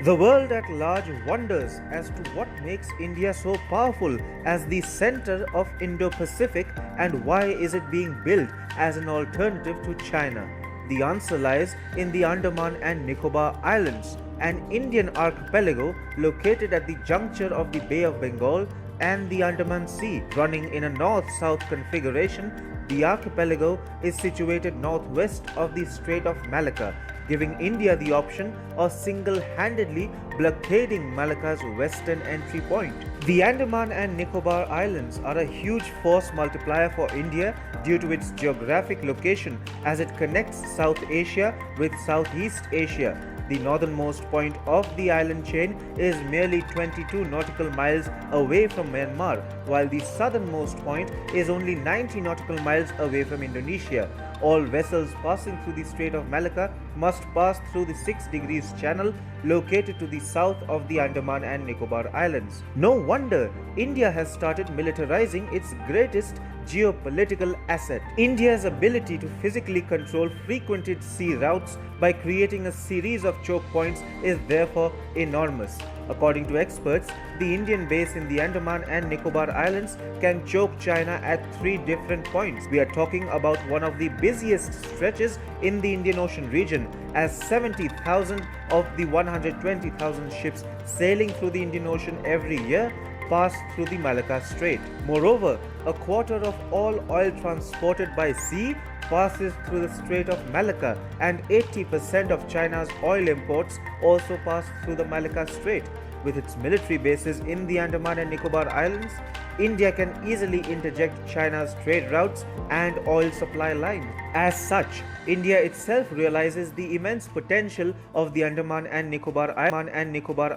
The world at large wonders as to what makes India so powerful as the center of Indo-Pacific and why is it being built as an alternative to China. The answer lies in the Andaman and Nicobar Islands, an Indian archipelago located at the juncture of the Bay of Bengal and the Andaman Sea. Running in a north-south configuration, the archipelago is situated northwest of the Strait of Malacca, giving India the option of single-handedly blockading Malacca's western entry point. The Andaman and Nicobar Islands are a huge force multiplier for India due to its geographic location as it connects South Asia with Southeast Asia. The northernmost point of the island chain is merely 22 nautical miles away from Myanmar, while the southernmost point is only 90 nautical miles away from Indonesia. All vessels passing through the Strait of Malacca must pass through the 6 degrees channel located to the south of the Andaman and Nicobar Islands. No wonder India has started militarizing its greatest geopolitical asset. India's ability to physically control frequented sea routes by creating a series of choke points is therefore enormous. According to experts, the Indian base in the Andaman and Nicobar Islands can choke China at 3 different points. We are talking about one of the busiest stretches in the Indian Ocean region, as 70,000 of the 120,000 ships sailing through the Indian Ocean every year pass through the Malacca Strait. Moreover, a quarter of all oil transported by sea passes through the Strait of Malacca, and 80% of China's oil imports also pass through the Malacca Strait. With its military bases in the Andaman and Nicobar Islands, India can easily interject China's trade routes and oil supply lines. As such, India itself realizes the immense potential of the Andaman and Nicobar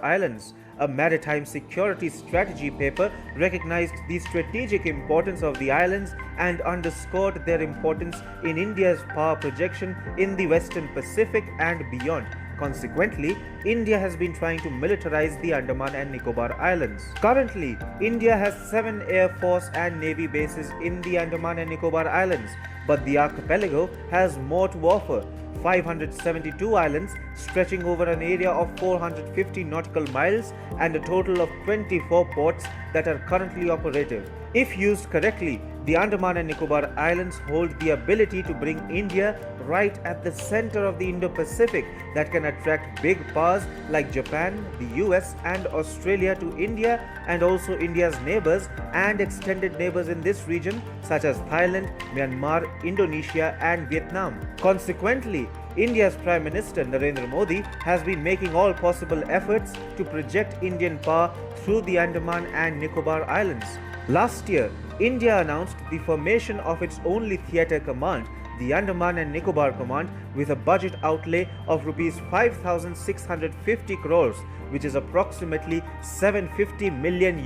Islands. A maritime security strategy paper recognized the strategic importance of the islands and underscored their importance in India's power projection in the Western Pacific and beyond. Consequently, India has been trying to militarize the Andaman and Nicobar Islands. Currently, India has 7 Air Force and Navy bases in the Andaman and Nicobar Islands, but the archipelago has more to offer. 572 islands stretching over an area of 450 nautical miles and a total of 24 ports that are currently operative. If used correctly, the Andaman and Nicobar Islands hold the ability to bring India right at the center of the Indo-Pacific that can attract big powers like Japan, the US and Australia to India, and also India's neighbors and extended neighbors in this region such as Thailand, Myanmar, Indonesia and Vietnam. Consequently, India's Prime Minister Narendra Modi has been making all possible efforts to project Indian power through the Andaman and Nicobar Islands. Last year, India announced the formation of its only theatre command, the Andaman and Nicobar Command, with a budget outlay of Rs 5,650 crores, which is approximately $750 million.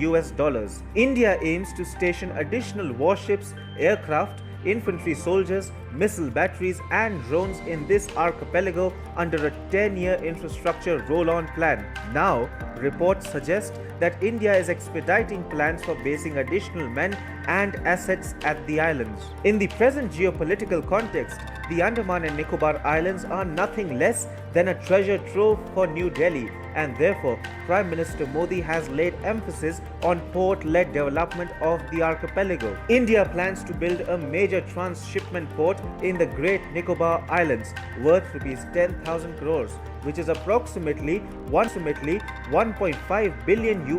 India aims to station additional warships, aircraft, infantry soldiers, missile batteries and drones in this archipelago under a 10-year infrastructure roll-on plan. Now, reports suggest that India is expediting plans for basing additional men and assets at the islands. In the present geopolitical context, the Andaman and Nicobar Islands are nothing less than a treasure trove for New Delhi, and therefore Prime Minister Modi has laid emphasis on port-led development of the archipelago. India plans to build a major transshipment port in the Great Nicobar Islands worth Rs 10,000 crores, which is approximately 1.5 billion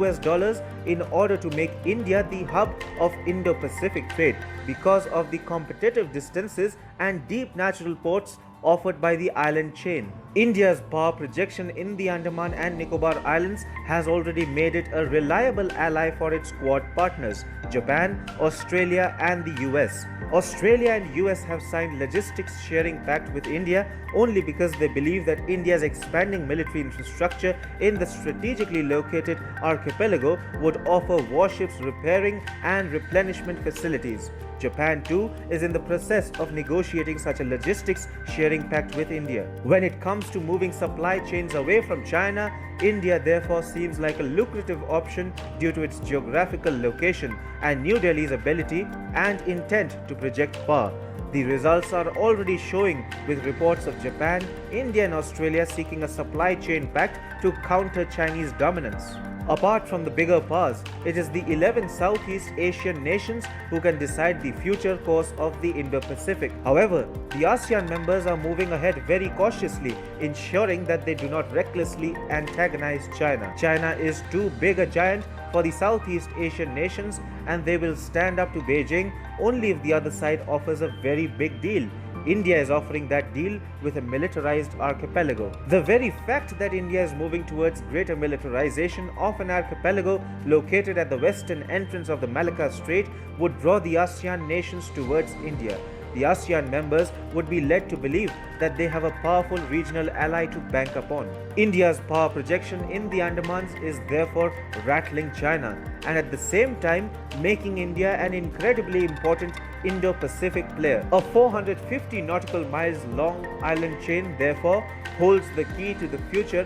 in order to make India the hub of Indo-Pacific trade because of the competitive distances and deep natural ports offered by the island chain. India's power projection in the Andaman and Nicobar Islands has already made it a reliable ally for its Quad partners, Japan, Australia and the US. Australia and US have signed logistics sharing pact with India only because they believe that India's expanding military infrastructure in the strategically located archipelago would offer warships repairing and replenishment facilities. Japan too is in the process of negotiating such a logistics sharing pact with India. When it comes to moving supply chains away from China, India therefore seems like a lucrative option due to its geographical location and New Delhi's ability and intent to project power. The results are already showing, with reports of Japan, India and Australia seeking a supply chain pact to counter Chinese dominance. Apart from the bigger powers, it is the 11 Southeast Asian nations who can decide the future course of the Indo-Pacific. However, the ASEAN members are moving ahead very cautiously, ensuring that they do not recklessly antagonize China. China is too big a giant for the Southeast Asian nations, and they will stand up to Beijing only if the other side offers a very big deal. India is offering that deal with a militarized archipelago. The very fact that India is moving towards greater militarization of an archipelago located at the western entrance of the Malacca Strait would draw the ASEAN nations towards India. The ASEAN members would be led to believe that they have a powerful regional ally to bank upon. India's power projection in the Andamans is therefore rattling China, and at the same time making India an incredibly important Indo-Pacific player. A 450 nautical miles long island chain therefore holds the key to the future